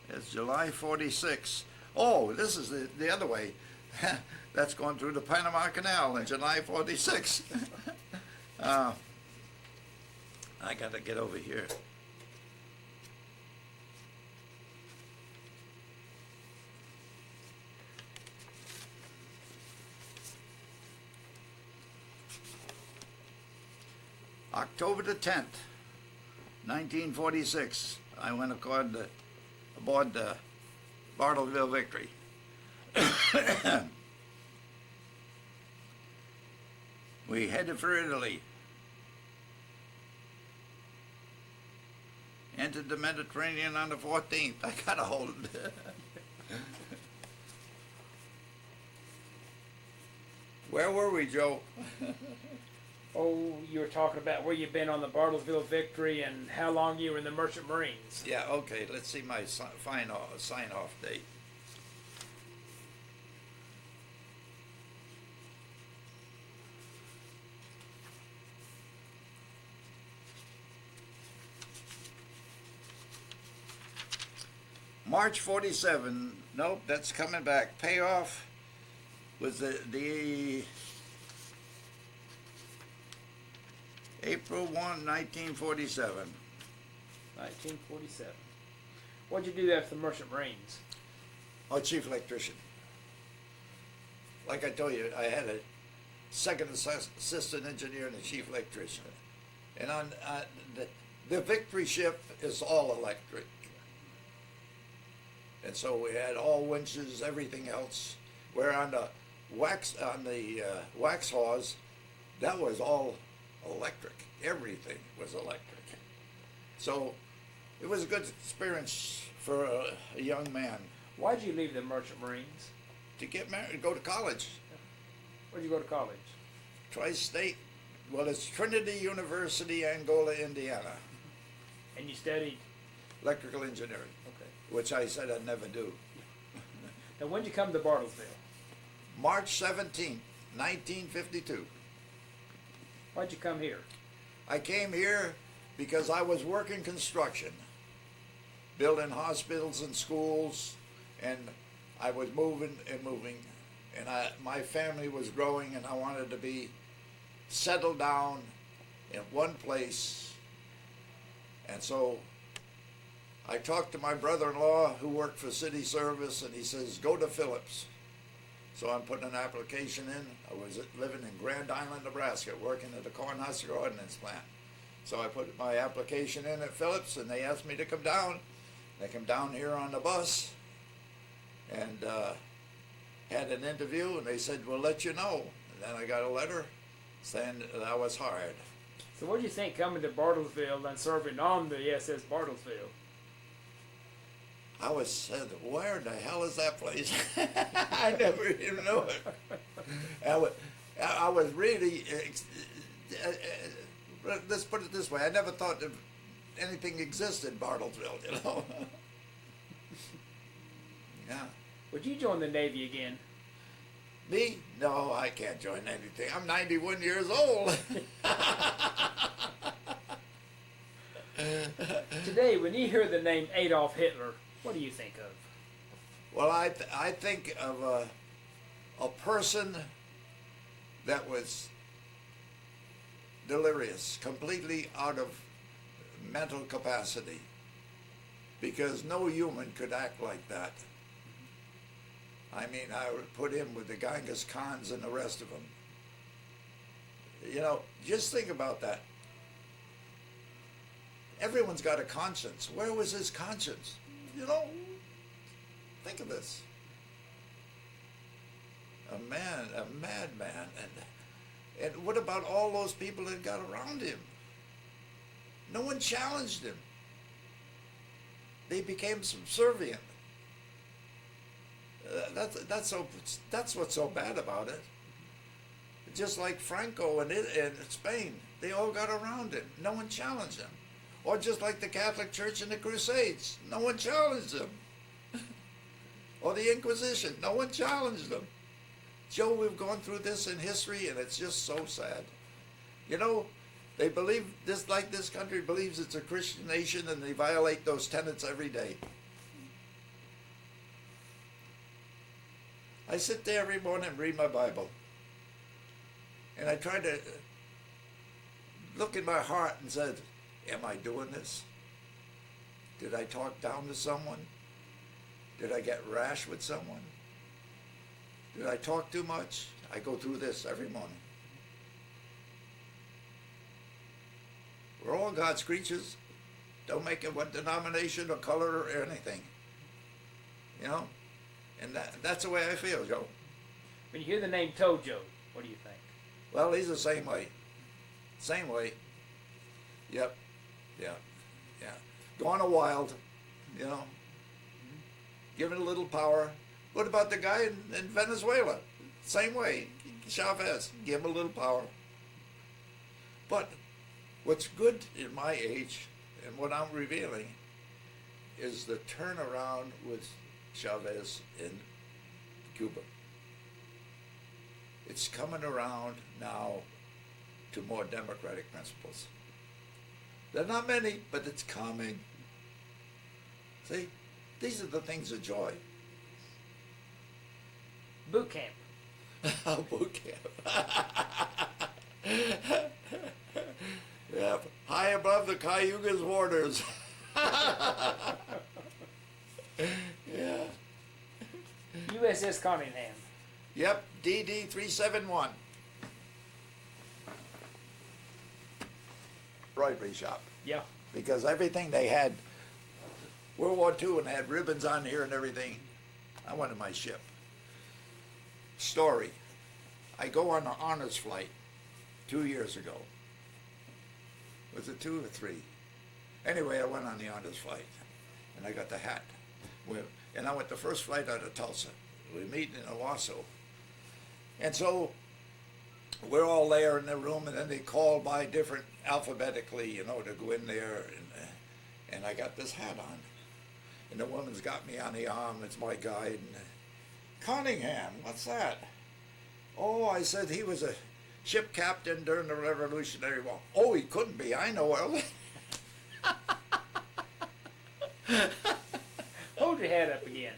S2: It's July 46. Oh, this is the other way. That's going through the Panama Canal in July 46. I got to get over here. October the 10th, 1946, I went aboard the Bartlesville Victory. We headed for Italy. Entered the Mediterranean on the 14th. I got a hold of it. Where were we, Joe?
S1: Oh, you were talking about where you've been on the Bartlesville Victory and how long you were in the Merchant Marines.
S2: Yeah, okay, let's see my sign-off date. March 47, nope, that's coming back. Payoff was the April 1, 1947.
S1: 1947. What'd you do there for the Merchant Marines?
S2: Oh, chief electrician. Like I told you, I had a second assistant engineer and a chief electrician. And on the Victory ship is all electric. And so we had all winches, everything else. Where on the wax hawse, that was all electric. Everything was electric. So it was a good experience for a young man.
S1: Why'd you leave the Merchant Marines?
S2: To get married, go to college.
S1: Where'd you go to college?
S2: Tri-State. Well, it's Trinity University, Angola, Indiana.
S1: And you studied?
S2: Electrical engineering.
S1: Okay.
S2: Which I said I'd never do.
S1: Now, when'd you come to Bartlesville?
S2: March 17, 1952.
S1: Why'd you come here?
S2: I came here because I was working construction, building hospitals and schools, and I was moving, and my family was growing, and I wanted to be settled down in one place. And so I talked to my brother-in-law who worked for city service, and he says, go to Phillips. So I'm putting an application in. I was living in Grand Island, Nebraska, working at the Cornhusker Ordnance Plant. So I put my application in at Phillips, and they asked me to come down. They come down here on the bus, and had an interview, and they said, we'll let you know. And then I got a letter saying that I was hired.
S1: So what do you think coming to Bartlesville and serving on the SS Bartlesville?
S2: I was said, where the hell is that place? I never even knew it. I was really, let's put it this way, I never thought that anything existed in Bartlesville, you know. Yeah.
S1: Would you join the Navy again?
S2: Me? No, I can't join anything. I'm 91 years old.
S1: Today, when you hear the name Adolf Hitler, what do you think of?
S2: Well, I think of a person that delirious, completely out of mental capacity, because no human could act like that. I mean, I would put him with the Genghis Khans and the rest of them. You know, just think about that. Everyone's got a conscience. Where was his conscience? You know, think of this. A madman. And what about all those people that got around him? No one challenged him. They became subservient. That's what's so bad about it. Just like Franco and Spain, they all got around him. No one challenged him. Or just like the Catholic Church in the Crusades, no one challenged them. Or the Inquisition, no one challenged them. Joe, we've gone through this in history, and it's just so sad. You know, they believe this, like this country believes it's a Christian nation, and they violate those tenets every day. I sit there every morning and read my Bible. And I try to look in my heart and said, am I doing this? Did I talk down to someone? Did I get rash with someone? Did I talk too much? I go through this every morning. We're all God's creatures. Don't make it what denomination or color or anything. You know? And that's the way I feel, Joe.
S1: When you hear the name Tojo, what do you think?
S2: Well, he's the same way. Same way. Yep. Yeah. Gone a wild, you know. Give it a little power. What about the guy in Venezuela? Same way. Chavez, give him a little power. But what's good in my age, and what I'm revealing, is the turnaround with Chavez in Cuba. It's coming around now to more democratic principles. They're not many, but it's coming. See, these are the things of joy.
S1: Boot camp.
S2: Boot camp. Yeah, high above the Cayuga's waters. Yeah.
S1: USS Cunningham.
S2: Yep, DD 371. Embroidery shop.
S1: Yeah.
S2: Because everything they had, World War II, and they had ribbons on here and everything. I wanted my ship. Story. I go on an honors flight 2 years ago. Was it 2 or 3? Anyway, I went on the honors flight, and I got the hat. And I went the first flight out of Tulsa. We meet in Owasso. And so we're all there in the room, and then they call by different alphabetically, you know, to go in there. And I got this hat on. And the woman's got me on the arm. It's my guide. And, Cunningham, what's that? Oh, I said he was a ship captain during the Revolutionary War. Oh, he couldn't be. I know Earl.
S1: Hold your head up again.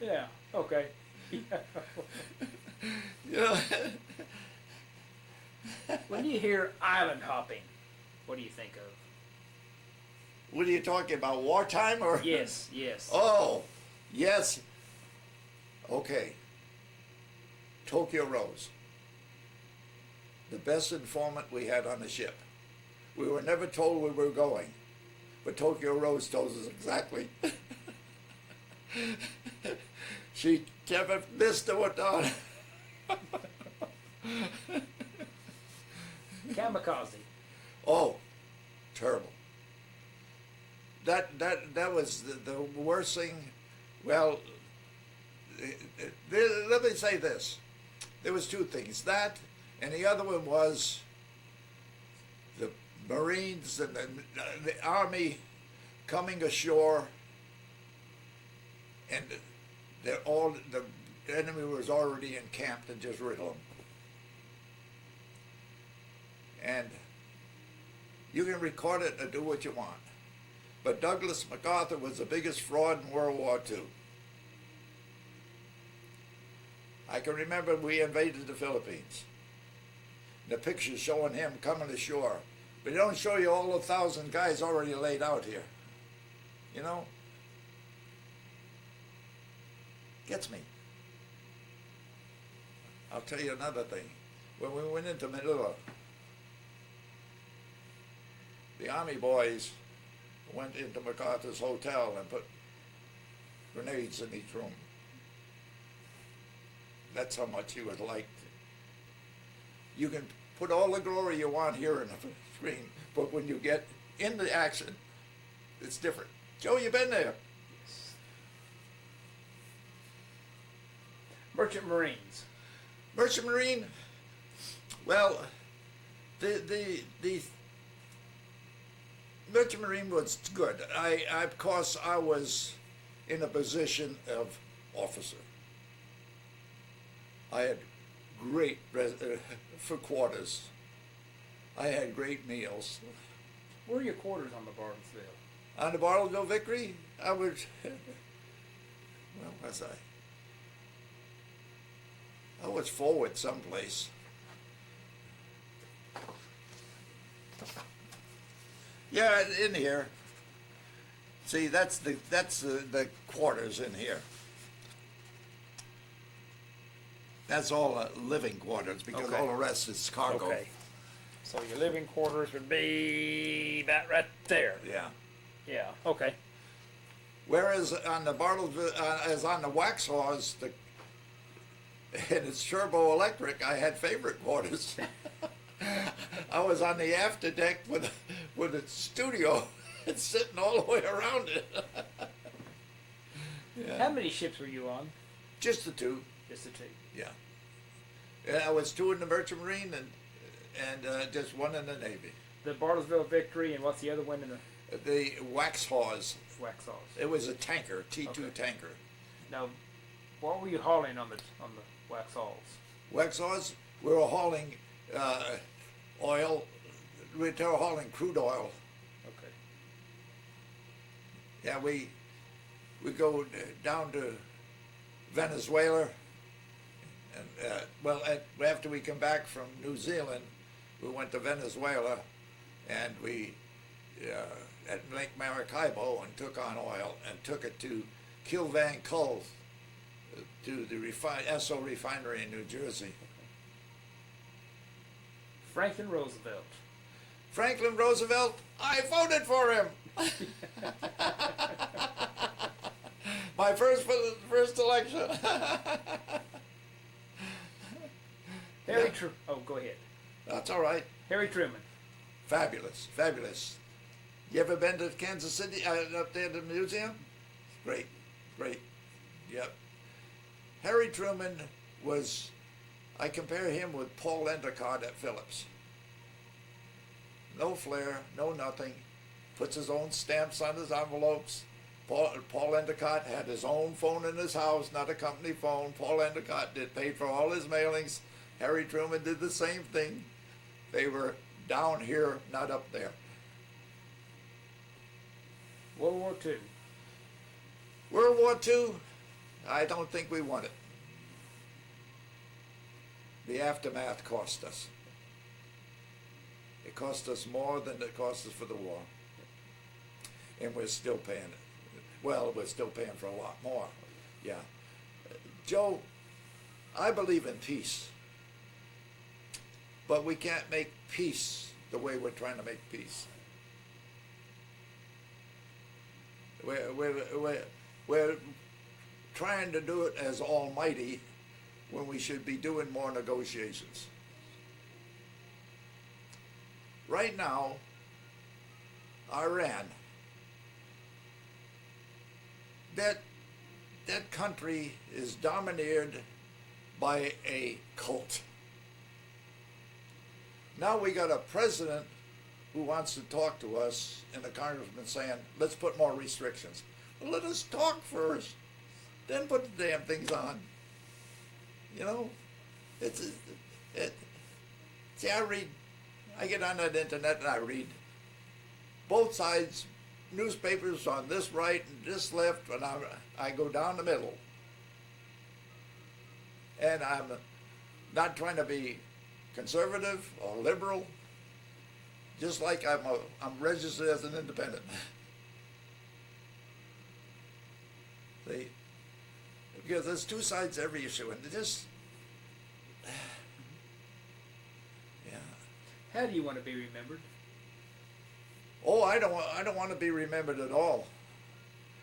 S1: Yeah, okay.
S2: Yeah.
S1: When you hear island hopping, what do you think of?
S2: What are you talking about, wartime or?
S1: Yes.
S2: Oh, yes. Okay. Tokyo Rose. The best informant we had on the ship. We were never told we were going, but Tokyo Rose told us exactly. She never missed a on.
S1: Kamikaze.
S2: Oh, terrible. That was the worst thing. Well, let me say this. There was two things. That, and the other one was the Marines and the Army coming ashore, and the enemy was already encamped and just riddle them. And you can record it and do what you want. But Douglas MacArthur was the biggest fraud in World War II. I can remember we invaded the Philippines. The pictures showing him coming ashore. But they don't show you all the 1,000 guys already laid out here. You know? Gets me. I'll tell you another thing. When we went into Manila, the Army boys went into MacArthur's hotel and put grenades in each room. That's how much he was liked. You can put all the glory you want here in the screen, but when you get in the action, it's different. Joe, you been there?
S1: Yes. Merchant Marines.
S2: Merchant Marine, well, the Merchant Marine was good. Of course, I was in a position of officer. I had great for quarters. I had great meals.
S1: Where are your quarters on the Bartlesville?
S2: On the Bartlesville Victory, I was, where was I? I was forward someplace. Yeah, in here. See, that's the quarters in here. That's all living quarters because
S1: Okay.
S2: all the rest is cargo.
S1: Okay. So your living quarters would be that right there.
S2: Yeah.
S1: Yeah. Okay.
S2: Whereas on the Bartlesville, as on the Waxhaws, and it's turbo electric, I had favorite quarters. I was on the after deck with a studio and sitting all the way around it. Yeah.
S1: How many ships were you on?
S2: Just the two.
S1: Just the two.
S2: Yeah, I was two in the Merchant Marine and just one in the Navy.
S1: The Bartlesville Victory, and what's the other one in
S2: The Waxhaws.
S1: Waxhaws?
S2: It was a tanker, T2
S1: Okay.
S2: tanker.
S1: Now, what were you hauling on the Waxhaws?
S2: Waxhaws, we were hauling oil. We were hauling crude oil.
S1: Okay.
S2: Yeah, we go down to Venezuela, and after we come back from New Zealand, we went to Venezuela, and we at Lake Maracaibo and took on oil and took it to Kilvan Coal, to the Esso refinery in New Jersey.
S1: Franklin Roosevelt.
S2: Franklin Roosevelt, I voted for him. My first election.
S1: Harry Oh, go ahead.
S2: That's all right.
S1: Harry Truman.
S2: Fabulous, fabulous. You ever been to Kansas City, up there at the museum? Great, great. Yep. Harry Truman was, I compare him with Paul Endicott at Phillips. No flair, no nothing. Puts his own stamps on his envelopes. Paul Endicott had his own phone in his house, not a company phone. Paul Endicott paid for all his mailings. Harry Truman did the same thing. They were down here, not up there.
S1: World War II.
S2: World War II, I don't think we won it. The aftermath cost us. It cost us more than it cost us for the war. And we're still paying it. Well, we're still paying for a lot more. Yeah. Joe, I believe in peace. But we can't make peace the way we're trying to make peace. We're trying to do it as almighty when we should be doing more negotiations. Right now, Iran, that country is dominated by a cult. Now we got a president who wants to talk to us, and the congressman saying, let's put more restrictions. Well, let us talk first, then put the damn things on. You know, see, I get on that internet and I read both sides, newspapers on this right and this left, and I go down the middle. And I'm not trying to be conservative or liberal, just like I'm registered as an independent. See, because there's two sides to every issue, and just yeah.
S1: How do you want to be remembered?
S2: Oh, I don't want to be remembered at all.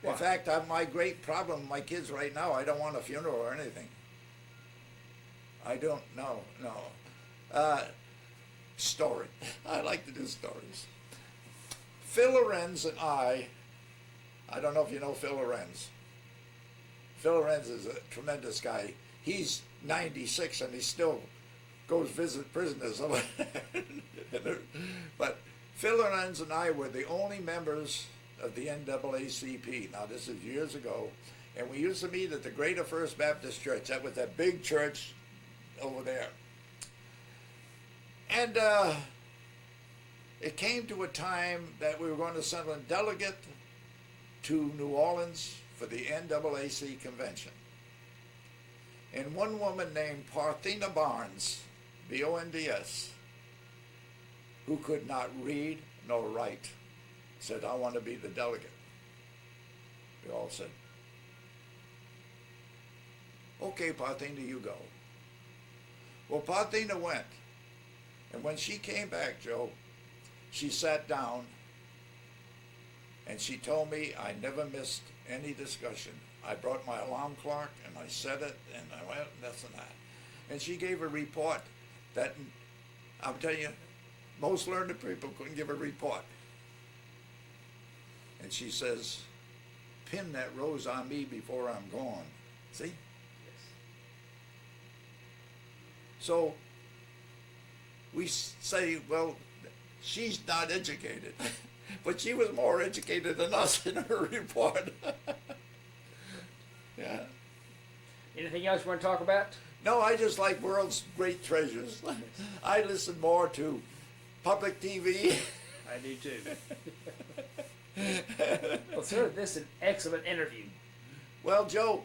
S1: Why?
S2: In fact, my great problem with my kids right now, I don't want a funeral or anything. I don't, no. Story. I like to do stories. Phil Lorenz and I don't know if you know Phil Lorenz. Phil Lorenz is a tremendous guy. He's 96 and he still goes visit prisoners. But Phil Lorenz and I were the only members of the NAACP. Now, this is years ago. And we used to meet at the Greater First Baptist Church. That was that big church over there. And it came to a time that we were going to send a delegate to New Orleans for the NAAC convention. And one woman named Parthena Barnes, B-O-N-D-S, who could not read nor write, said, I want to be the delegate. We all said, okay, Parthena, you go. Well, Parthena went. And when she came back, Joe, she sat down and she told me I never missed any discussion. I brought my alarm clock and I set it and I went, that's and that. And she gave a report that, I'm telling you, most learned people couldn't give a report. And she says, pin that rose on me before I'm gone. See?
S1: Yes.
S2: So we say, well, she's not educated. But she was more educated than us in her report. Yeah.
S1: Anything else you want to talk about?
S2: No, I just like world's great treasures. I listen more to public TV.
S1: I do too. Well, sir, this is an excellent interview.
S2: Well, Joe,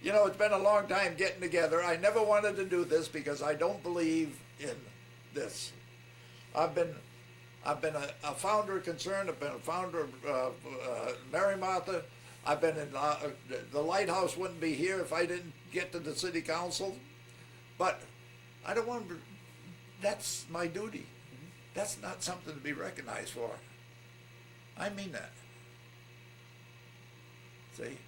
S2: you know, it's been a long time getting together. I never wanted to do this because I don't believe in this. I've been a founder of Concern. I've been a founder of Mary Martha. I've been in the Lighthouse wouldn't be here if I didn't get to the city council. But I don't want to. That's my duty. That's not something to be recognized for. I mean that. See,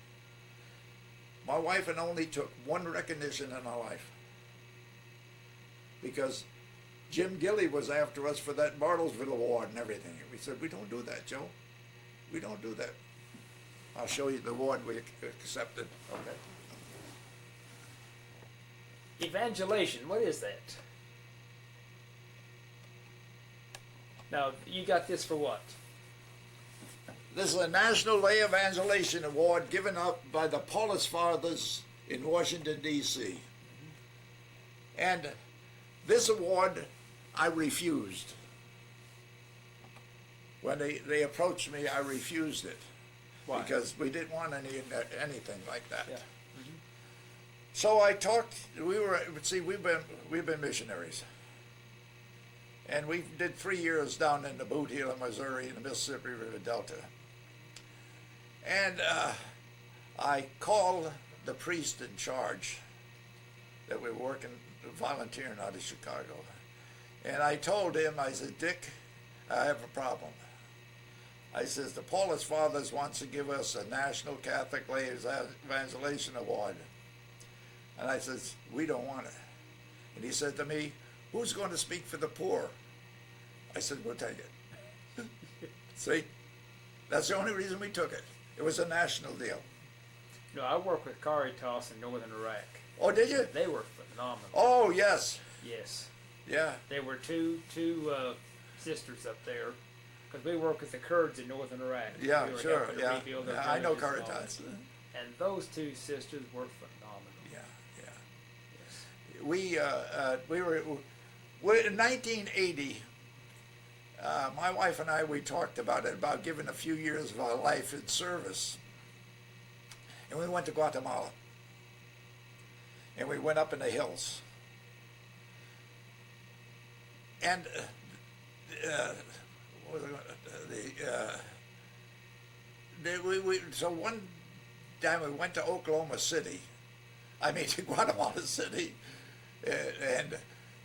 S2: my wife and only took one recognition in our life because Jim Gilley was after us for that Bartlesville Award and everything. We said, we don't do that, Joe. We don't do that. I'll show you the award we accepted. Okay.
S1: Evangelization, what is that? Now, you got this for what?
S2: This is a National Lay Evangelization Award given out by the Paulist Fathers in Washington, D.C. And this award, I refused. When they approached me, I refused it.
S1: Why?
S2: Because we didn't want anything like that.
S1: Yeah.
S2: So I talked. We've been missionaries, and we did 3 years down in the Boot Heel in Missouri in the Mississippi River Delta. And I called the priest in charge that we were volunteering out of Chicago, and I told him, I said, Dick, I have a problem. I says, the Paulist Fathers wants to give us a National Catholic Lay Evangelization Award. And I says, we don't want it. And he said to me, who's going to speak for the poor? I said, we'll take it. See? That's the only reason we took it. It was a national deal.
S1: No, I worked with Caritas in northern Iraq.
S2: Oh, did you?
S1: They were phenomenal.
S2: Oh, yes.
S1: Yes.
S2: Yeah.
S1: There were two sisters up there, because we work with the Kurds in northern Iraq.
S2: Yeah,
S1: we were
S2: sure.
S1: helping to
S2: Yeah.
S1: rebuild their
S2: Yeah, I know
S1: villages and all
S2: Caritas.
S1: that. And those two sisters were phenomenal.
S2: Yeah, yeah.
S1: Yes.
S2: We were in 1980. My wife and I, we talked about it, about giving a few years of our life in service. And we went to Guatemala. And we went up in the hills. And what was so one time we went to Oklahoma City, I mean to Guatemala City, and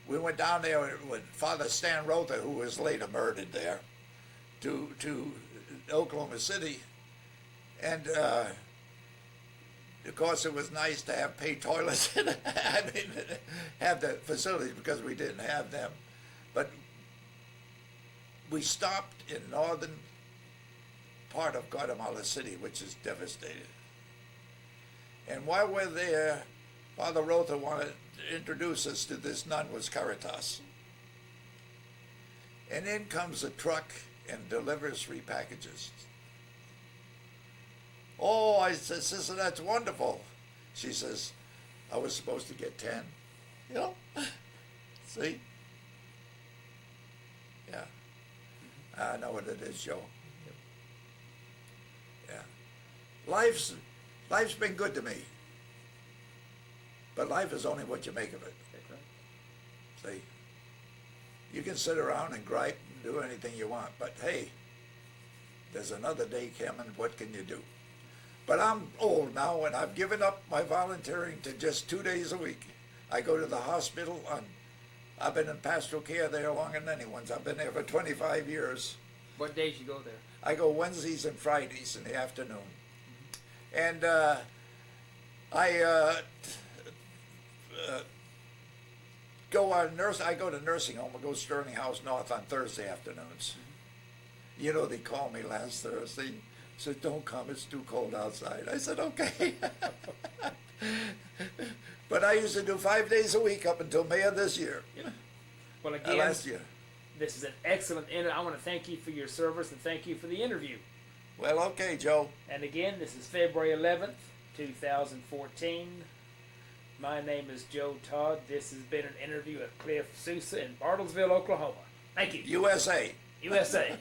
S2: we went down there with Father Stan Rother, who was later murdered there, to Oklahoma City, and of course it was nice to have paid toilets. I mean, have the facilities because we didn't have them, but we stopped in northern part of Guatemala City, which is devastated. And while we're there, Father Rotha wanted to introduce us to this nun was Caritas. And in comes a truck and delivers 3 packages. Oh, I said, Sister, that's wonderful. She says, I was supposed to get 10. You know? See? Yeah. I know what it is, Joe. Yeah. Life's been good to me. But life is only what you make of it. That's right. See? You can sit around and gripe and do anything you want, but hey, there's another day coming, what can you do? But I'm old now, and I've given up my volunteering to just 2 days a week. I go to the hospital. I've been in pastoral care there longer than anyone's. I've been there for 25 years.
S1: What days you go there?
S2: I go Wednesdays and Fridays in the afternoon. And I go to nursing home. I go Sterling House North on Thursday afternoons. You know, they called me last Thursday. Said, don't come, it's too cold outside. I said, okay. But I used to do 5 days a week up until May of this year.
S1: Yeah. Well, again,
S2: last year.
S1: This is an excellent interview. I want to thank you for your service and thank you for the interview.
S2: Well, okay, Joe.
S1: And again, this is February 11th, 2014. My name is Joe Todd. This has been an interview with Cliff Sousa in Bartlesville, Oklahoma. Thank you.
S2: USA.
S1: USA.